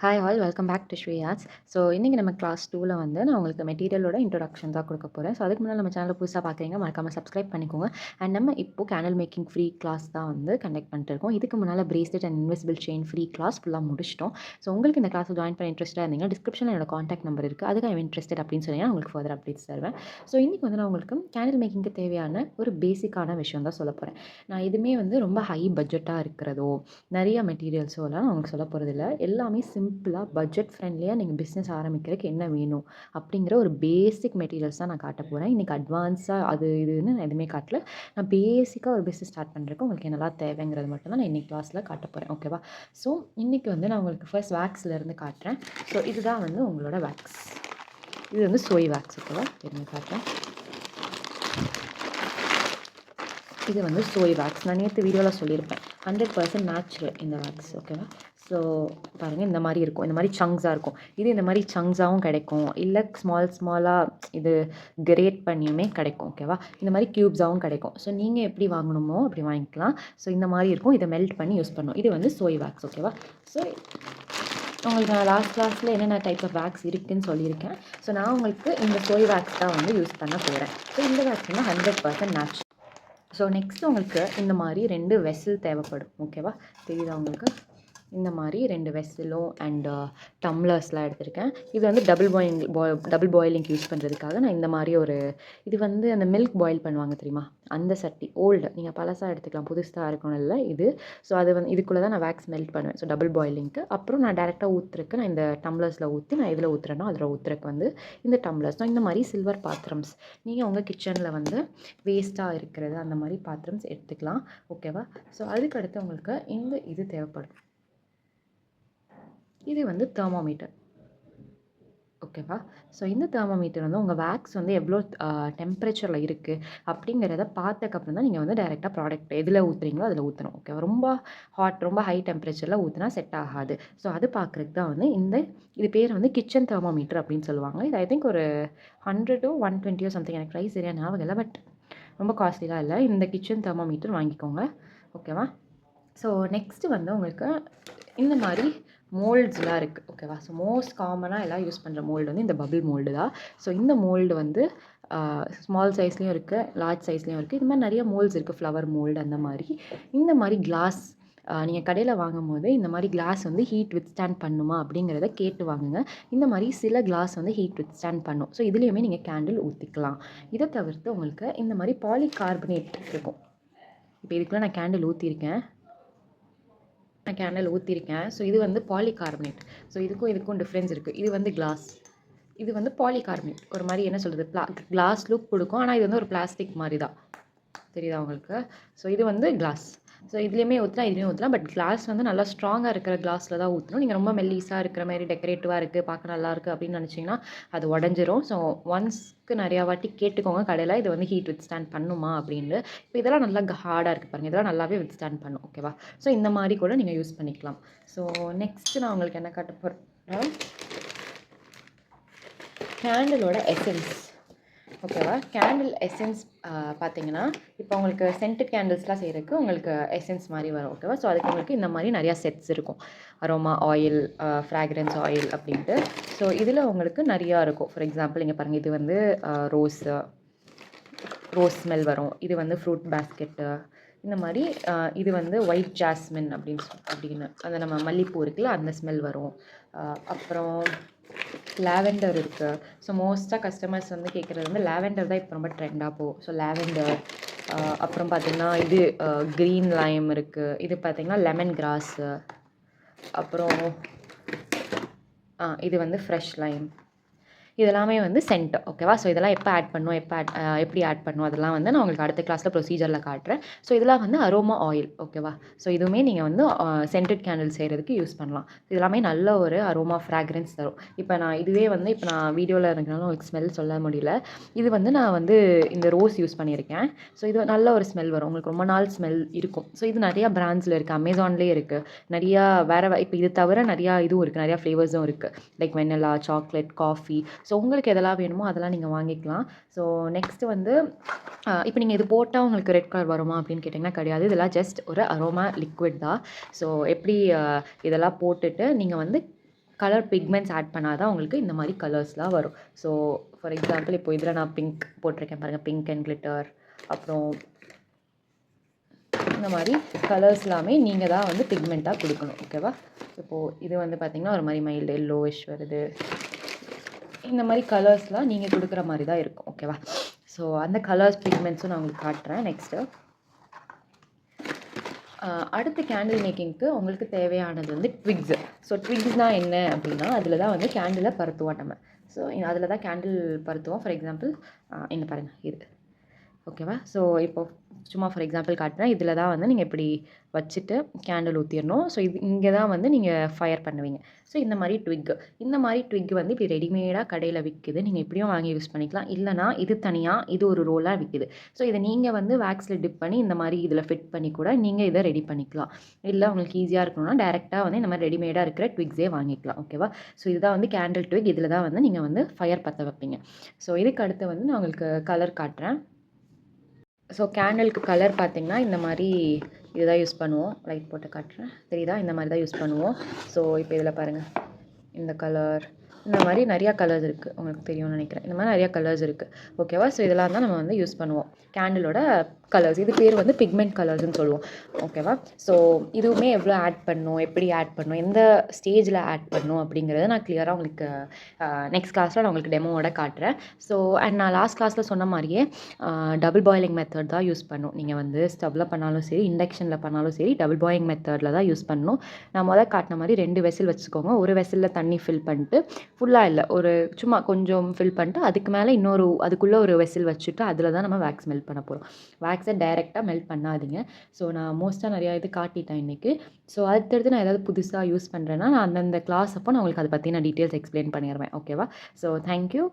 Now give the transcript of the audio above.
Hi all welcome back to Sri arts. So இன்றைக்கி நம்ம class 2ல் வந்து நான் உங்களுக்கு மெட்டீரியலோட இன்ட்ரொடக்ஷன் தான் கொடுக்க போகிறேன். ஸோ அதுக்கு முன்னாடி நம்ம சேனலை புதுசாக பார்க்குறீங்க, மறக்காமல் சப்ஸ்கிரைப் பண்ணிக்கோங்க. அண்ட் நம்ம இப்போ கேண்டில் மேக்கிங் ஃப்ரீ கிளாஸ் தான் வந்து கண்டக்ட் பண்ணிட்டு இருக்கோம். இதுக்கு முன்னால் bracelet and invisible chain free class ஃபுல்லாக முடிச்சிட்டோம். ஸோ உங்களுக்கு இந்த கிளாஸை ஜாயின் பண்ண இன்ட்ரெஸ்ட்டாக இருந்தீங்கன்னா டிஸ்கிரிப்ஷனில் என்னோட காண்டாக்ட் நம்பர் இருக்குது, அதுக்கு ஐம் இன்ட்ரெஸ்டட் அப்படின்னு சொன்னீங்கன்னா உங்களுக்கு ஃபர்தர் அப்டேட்ஸ் தருவேன். ஸோ இன்றைக்கி வந்து நான் உங்களுக்கு கேண்டில் மேக்கிங்க்கு தேவையான ஒரு பேசிக்கான விஷயம் தான் சொல்ல போகிறேன். நான் இதுவுமே வந்து ரொம்ப ஹை பட்ஜெட்டாக இருக்கிறதோ நிறைய மெட்டீரியல்ஸோ எல்லாம் நான் உங்களுக்கு சொல்ல போகிறதில்ல. எல்லாமே சிம்பிளாக பட்ஜெட் ஃப்ரெண்ட்லியாக நீங்கள் பிஸ்னஸ் ஆரம்பிக்கிறதுக்கு என்ன வேணும் அப்படிங்கிற ஒரு பேசிக் மெட்டீரியல்ஸ் தான் நான் காட்ட போகிறேன். இன்றைக்கி அட்வான்ஸாக அது இதுன்னு நான் எதுவுமே காட்டல. நான் பேசிக்காக ஒரு பிஸ்னஸ் ஸ்டார்ட் பண்ணுறதுக்கு உங்களுக்கு என்னெல்லாம் தேவைங்கிறது மட்டும் தான் நான் இன்றைக்கி கிளாஸில் காட்ட போகிறேன். ஓகேவா? ஸோ இன்றைக்கி வந்து நான் உங்களுக்கு ஃபர்ஸ்ட் வேக்ஸ்லேருந்து காட்டுறேன். ஸோ இதுதான் வந்து உங்களோட வேக்ஸ். இது வந்து சோய் வேக்ஸ். ஓகேவா? தெரிஞ்சு காட்டுறேன். இது வந்து சோய் வேக்ஸ். நான் நேற்று வீடியோவில் சொல்லியிருப்பேன் 100% நேச்சுரல் இந்த வேக்ஸ். ஓகேவா? ஸோ பாருங்கள், இந்த மாதிரி இருக்கும், இந்த மாதிரி சங்க்ஸாக இருக்கும். இது இந்த மாதிரி சங்க்ஸாகவும் கிடைக்கும், இல்லை ஸ்மாலாக இது கிரேட் பண்ணியுமே கிடைக்கும். ஓகேவா? இந்த மாதிரி க்யூப்ஸாகவும் கிடைக்கும். ஸோ நீங்கள் எப்படி வாங்கணுமோ அப்படி வாங்கிக்கலாம். ஸோ இந்த மாதிரி இருக்கும், இதை மெல்ட் பண்ணி யூஸ் பண்ணணும். இது வந்து சோய் வேக்ஸ். ஓகேவா? ஸோ உங்களுக்கு நான் லாஸ்ட் கிளாஸில் என்னென்ன டைப் ஆஃப் வேக்ஸ் இருக்குதுன்னு சொல்லியிருக்கேன். ஸோ நான் உங்களுக்கு இந்த சோய் வேக்ஸ் தான் வந்து யூஸ் பண்ண போகிறேன். ஸோ இந்த வேக்ஸ் வந்து 100% நேச்சுரல். ஸோ நெக்ஸ்ட் உங்களுக்கு இந்த மாதிரி 2 வெசல் தேவைப்படும். ஓகேவா? தெரியுதா உங்களுக்கு? இந்த மாதிரி 2 வெசலும் அண்ட் டம்ளர்ஸ்லாம் எடுத்திருக்கேன். இது வந்து டபுள் பாயிலிங்க்கு யூஸ் பண்ணுறதுக்காக நான் இந்த மாதிரி இது வந்து அந்த மில்க் பாயில் பண்ணுவாங்க தெரியுமா, அந்த சட்டி. ஓல்டு, நீங்கள் பழசாக எடுத்துக்கலாம், புதுசாக இருக்கணும் இல்லை இது. ஸோ அது வந்து இதுக்குள்ளே தான் நான் வேக்ஸ் மெல்ட் பண்ணுவேன். ஸோ டபுள் பாயிலிங்க்கு அப்புறம் நான் டேரெக்டாக ஊற்றுறக்கு நான் இந்த டம்ளர்ஸில் ஊற்றி நான் இதில் ஊற்றுறேனோ அதில் ஊற்றுறக்கு வந்து இந்த டம்ளர்ஸ். ஸோ இந்த மாதிரி சில்வர் பாத்திரம்ஸ் நீங்கள் உங்கள் கிச்சனில் வந்து வேஸ்ட்டாக இருக்கிறது அந்த மாதிரி பாத்திரம்ஸ் எடுத்துக்கலாம். ஓகேவா? ஸோ அதுக்கடுத்து உங்களுக்கு இது தேவைப்படும். இது வந்து தெர்மோமீட்டர். ஓகேவா? ஸோ இந்த தெர்மோமீட்டர் வந்து உங்கள் வேக்ஸ் வந்து எவ்வளோ டெம்பரேச்சரில் இருக்குது அப்படிங்கிறத பார்த்ததுக்கப்புறம் தான் நீங்கள் வந்து டைரெக்டாக ப்ராடக்ட் எதில் ஊற்றுறீங்களோ அதில் ஊற்றணும். ஓகேவா? ரொம்ப ஹாட், ரொம்ப ஹை டெம்பரேச்சரில் ஊற்றினா செட் ஆகாது. ஸோ அது பார்க்குறதுக்கு தான் வந்து இது பேர் வந்து கிச்சன் தெர்மோமீட்டர் அப்படின்னு சொல்லுவாங்க. இது ஐ திங்க் ஒரு 100 120 சம்திங், எனக்கு ப்ரைஸ் சரியாக ஞாபகம் இல்லை, பட் ரொம்ப காஸ்ட்லிலாம் இல்லை. இந்த கிச்சன் தெர்மோமீட்டர் வாங்கிக்கோங்க. ஓகேவா? ஸோ நெக்ஸ்ட்டு வந்து உங்களுக்கு இந்த மாதிரி மோல்ட்ஸ்லாம் இருக்குது. ஓகேவா? ஸோ மோஸ்ட் காமனாக எல்லாம் யூஸ் பண்ணுற மோல்டு வந்து இந்த பபிள் மோல்டு தான். ஸோ இந்த மோல்டு வந்து ஸ்மால் சைஸ்லேயும் இருக்குது, லார்ஜ் சைஸ்லேயும் இருக்குது. இது மாதிரி நிறைய மோல்ட்ஸ் இருக்குது, ஃப்ளவர் மோல்டு அந்த மாதிரி. இந்த மாதிரி கிளாஸ் நீங்கள் கடையில் வாங்கும்போது இந்த மாதிரி கிளாஸ் வந்து ஹீட் வித்ஸ்டாண்ட் பண்ணுமா அப்படிங்கிறத கேட்டு வாங்குங்க. இந்த மாதிரி சில கிளாஸ் வந்து ஹீட் வித்ஸ்டாண்ட் பண்ணும். ஸோ இதுலேயுமே நீங்கள் கேண்டில் ஊற்றிக்கலாம். இதை தவிர்த்து உங்களுக்கு இந்த மாதிரி பாலிகார்பனேட் இருக்கும். இப்போ இதுக்குள்ளே நான் கேண்டில் ஊற்றிருக்கேன். ஸோ இது வந்து பாலிகார்பனேட். ஸோ இதுக்கும் டிஃப்ரென்ஸ் இருக்குது. இது வந்து கிளாஸ், இது வந்து பாலிகார்பனேட். ஒரு மாதிரி என்ன சொல்கிறது, கிளாஸ் லுக் கொடுக்கும், ஆனால் இது வந்து ஒரு பிளாஸ்டிக் மாதிரி தான். தெரியுதா உங்களுக்கு? ஸோ இது வந்து கிளாஸ். ஸோ இதுலேயுமே ஊற்றலாம், இதுலேயும் ஊற்றலாம். பட் கிளாஸ் வந்து நல்லா ஸ்ட்ராங்காக இருக்கிற கிளாஸில் தான் ஊற்றணும். நீங்கள் ரொம்ப மெல்லிஸாக இருக்கிற மாதிரி டெக்கரேட்டிவாக இருக்குது, பார்க்க நல்லாயிருக்கு அப்படின்னு நினச்சிங்கன்னா அது உடஞ்சிரும். ஸோ ஒன்ஸ்க்கு நிறையா வாட்டி கேட்டுக்கோங்க கடையில், இது வந்து ஹீட் வித்ஸ்டாண்ட் பண்ணுமா அப்படின்னு. இப்போ இதெல்லாம் நல்லா ஹார்டாக இருக்குது பாருங்கள், இதெல்லாம் நல்லாவே வித்ஸ்டாண்ட் பண்ணும். ஓகேவா? ஸோ இந்த மாதிரி கூட நீங்கள் யூஸ் பண்ணிக்கலாம். ஸோ நெக்ஸ்ட்டு நான் உங்களுக்கு என்ன காட்ட போகிறேன், கேண்டிலோட எசன்ஸ். ஓகேவா? கேண்டில் எசன்ஸ் பார்த்தீங்கன்னா இப்போ உங்களுக்கு சென்டட் கேண்டில்ஸ்லாம் செய்கிறதுக்கு உங்களுக்கு எசன்ஸ் மாதிரி வரும். ஓகேவா? ஸோ அதுக்கு உங்களுக்கு இந்த மாதிரி நிறையா செட்ஸ் இருக்கும். அரோமா ஆயில், ஃப்ராக்ரன்ஸ் ஆயில் அப்படின்ட்டு. ஸோ இதில் உங்களுக்கு நிறையா இருக்கும். ஃபார் எக்ஸாம்பிள் இங்கே பாருங்கள், இது வந்து ரோஸ் ஸ்மெல் வரும். இது வந்து ஃப்ரூட் பேஸ்கெட்டு. இந்த மாதிரி இது வந்து ஒயிட் ஜாஸ்மின் அப்படின்னு அந்த நம்ம மல்லிப்பூ இருக்குல்ல, அந்த ஸ்மெல் வரும். அப்புறம் லாவெண்டர் இருக்குது. ஸோ மோஸ்ட்டாக கஸ்டமர்ஸ் வந்து கேட்குறது வந்து லாவெண்டர் தான் இப்போ ரொம்ப ட்ரெண்டாக போகும். So lavender. அப்புறம் பார்த்திங்கன்னா இது க்ரீன் லைம் இருக்குது. இது பார்த்திங்கன்னா லெமன் கிராஸு. அப்புறம் இது வந்து ஃப்ரெஷ் லைம். இதெல்லாமே வந்து சென்ட். ஓகேவா? ஸோ இதெல்லாம் எப்போ ஆட் பண்ணணும், எப்படி ஆட் பண்ணணும், அதெல்லாம் வந்து நான் உங்களுக்கு அடுத்த கிளாஸில் ப்ரொசீஜரில் காட்டுறேன். ஸோ இதெல்லாம் வந்து அரோமா ஆயில். ஓகேவா? ஸோ இதுவுமே நீங்கள் வந்து சென்டட் கேண்டில் செய்கிறதுக்கு யூஸ் பண்ணலாம். இதெல்லாமே நல்ல ஒரு அரோமா ஃப்ராக்ரன்ஸ் தரும். இப்போ நான் வீடியோவில் இருக்கிறனால உங்களுக்கு ஸ்மெல் சொல்ல முடியல. இது வந்து நான் வந்து இந்த ரோஸ் யூஸ் பண்ணியிருக்கேன். ஸோ இது நல்ல ஒரு ஸ்மெல் வரும், உங்களுக்கு ரொம்ப நாள் ஸ்மெல் இருக்கும். ஸோ இது நிறையா பிராண்ட்ஸில் இருக்குது, அமேசான்லேயே இருக்குது. நிறையா இப்போ இது தவிர நிறையா இதுவும் இருக்குது, நிறையா ஃப்ளேவர்ஸும் இருக்குது. Like vanilla, chocolate, coffee. So உங்களுக்கு எதெல்லாம் வேணுமோ அதெல்லாம் நீங்கள் வாங்கிக்கலாம். ஸோ நெக்ஸ்ட்டு வந்து இப்போ நீங்கள் இது போட்டால் உங்களுக்கு ரெட் கலர் வருமா அப்படின்னு கேட்டிங்கன்னா கிடையாது. இதெல்லாம் ஜஸ்ட் ஒரு அரோமா லிக்விட் தான். ஸோ எப்படி இதெல்லாம் போட்டுட்டு நீங்கள் வந்து கலர் பிக்மெண்ட்ஸ் ஆட் பண்ணால் தான் உங்களுக்கு இந்த மாதிரி கலர்ஸ்லாம் வரும். ஸோ ஃபார் எக்ஸாம்பிள் இப்போ இதில் நான் பிங்க் போட்டிருக்கேன் பாருங்கள், பிங்க் அண்ட் கிளிட்டர். அப்புறம் இந்த மாதிரி கலர்ஸ் எல்லாமே நீங்கள் தான் வந்து பிக்மெண்ட்டாக கொடுக்கணும். ஓகேவா? இப்போது இது வந்து பார்த்திங்கன்னா ஒரு மாதிரி மைல்டு எல்லோயிஷ் வருது. இந்த மாதிரி கலர்ஸ்லாம் நீங்கள் கொடுக்குற மாதிரி தான் இருக்கும். ஓகேவா? ஸோ அந்த கலர்ஸ் பிக்மெண்ட்ஸும் நான் உங்களுக்கு காட்டுறேன் நெக்ஸ்ட்டு. அடுத்த கேண்டில் மேக்கிங்க்கு உங்களுக்கு தேவையானது வந்து ட்விக்ஸு. ஸோ ட்விக்ஸ்னால் என்ன அப்படின்னா, அதில் தான் வந்து கேண்டிலை பருத்துவோம் நம்ம. ஸோ அதில் தான் கேண்டில் பருத்துவோம். ஃபார் எக்ஸாம்பிள் இங்கே பாருங்கள் இது. ஓகேவா? ஸோ இப்போ சும்மா ஃபார் எக்ஸாம்பிள் காட்டுறேன். இதில் தான் வந்து நீங்கள் இப்படி வச்சுட்டு கேண்டில் ஊற்றிடணும். ஸோ இது இங்கே தான் வந்து நீங்கள் ஃபயர் பண்ணுவீங்க. ஸோ இந்த மாதிரி ட்விக் வந்து இப்படி ரெடிமேடாக கடையில் விற்குது. நீங்கள் இப்படியும் வாங்கி யூஸ் பண்ணிக்கலாம். இல்லைனா இது தனியாக இது ஒரு ரோலாக விற்குது. ஸோ இதை நீங்கள் வந்து வேக்ஸில் டிப் பண்ணி இந்த மாதிரி இதில் ஃபிட் பண்ணி கூட நீங்கள் இதை ரெடி பண்ணிக்கலாம். இல்லை உங்களுக்கு ஈஸியாக இருக்கணும்னா டேரெக்டாக வந்து இந்த மாதிரி ரெடிமேடாக இருக்கிற ட்விக்ஸே வாங்கிக்கலாம். ஓகேவா? ஸோ இதுதான் வந்து கேண்டில் ட்விக். இதில் தான் வந்து நீங்கள் வந்து ஃபயர் பற்ற வைப்பீங்க. ஸோ இதுக்கு அடுத்து வந்து நான் உங்களுக்கு கலர் காட்டுறேன். ஸோ கேண்டிலுக்கு கலர் பார்த்திங்கன்னா இந்த மாதிரி இதுதான் யூஸ் பண்ணுவோம். லைட் போட்டு காட்டுறேன், தெரியுதா? இந்த மாதிரி தான் யூஸ் பண்ணுவோம். ஸோ இப்போ இதில் பாருங்கள், இந்த கலர், இந்த மாதிரி நிறையா கலர்ஸ் இருக்குது. உங்களுக்கு தெரியும்னு நினைக்கிறேன். இந்த மாதிரி நிறையா கலர்ஸ் இருக்குது. ஓகேவா? ஸோ இதெல்லாம் தான் நம்ம வந்து யூஸ் பண்ணுவோம் கேண்டிலோட கலர்ஸ். இது பேர் வந்து பிக்மெண்ட் கலர்ஸ்னு சொல்லுவோம். ஓகேவா? ஸோ இதுவுமே எவ்வளோ ஆட் பண்ணணும், எப்படி ஆட் பண்ணணும், எந்த ஸ்டேஜில் ஆட் பண்ணணும் அப்படிங்கிறத நான் கிளியராக உங்களுக்கு நெக்ஸ்ட் கிளாஸில் நான் உங்களுக்கு டெமோவோட காட்டுறேன். ஸோ அண்ட் நான் லாஸ்ட் கிளாஸில் சொன்ன மாதிரியே டபுள் பாயிலிங் மெத்தட் தான் யூஸ் பண்ணணும். நீங்கள் வந்து ஸ்டவ்வில் பண்ணாலும் சரி, இண்டக்ஷனில் பண்ணாலும் சரி, டபுள் பாயிலிங் மெத்தடில் தான் யூஸ் பண்ணணும். நான் முதல் காட்டின மாதிரி 2 வெசில் வச்சுக்கோங்க. ஒரு வெசிலில் தண்ணி ஃபில் பண்ணிட்டு, ஃபுல்லாக இல்லை, ஒரு சும்மா கொஞ்சம் ஃபில் பண்ணிட்டு அதுக்கு மேலே அதுக்குள்ளே ஒரு வெசில் வச்சுட்டு அதில் தான் நம்ம வேக்ஸ் மெல்ட் பண்ண போகிறோம். வேக்ஸை டைரெக்டாக மெல்ட் பண்ணாதீங்க. ஸோ நான் மோஸ்ட்டாக நிறையா இது காட்டிட்டேன் இன்றைக்கி. ஸோ அடுத்தடுத்து நான் ஏதாவது புதுசாக யூஸ் பண்ணுறேன்னா நான் அந்தந்த கிளாஸ் அப்போ நான் உங்களுக்கு அதை பற்றி நான் டீட்டெயில்ஸ் எக்ஸ்பிளைன் பண்ணிடுவேன். ஓகேவா? So thank you.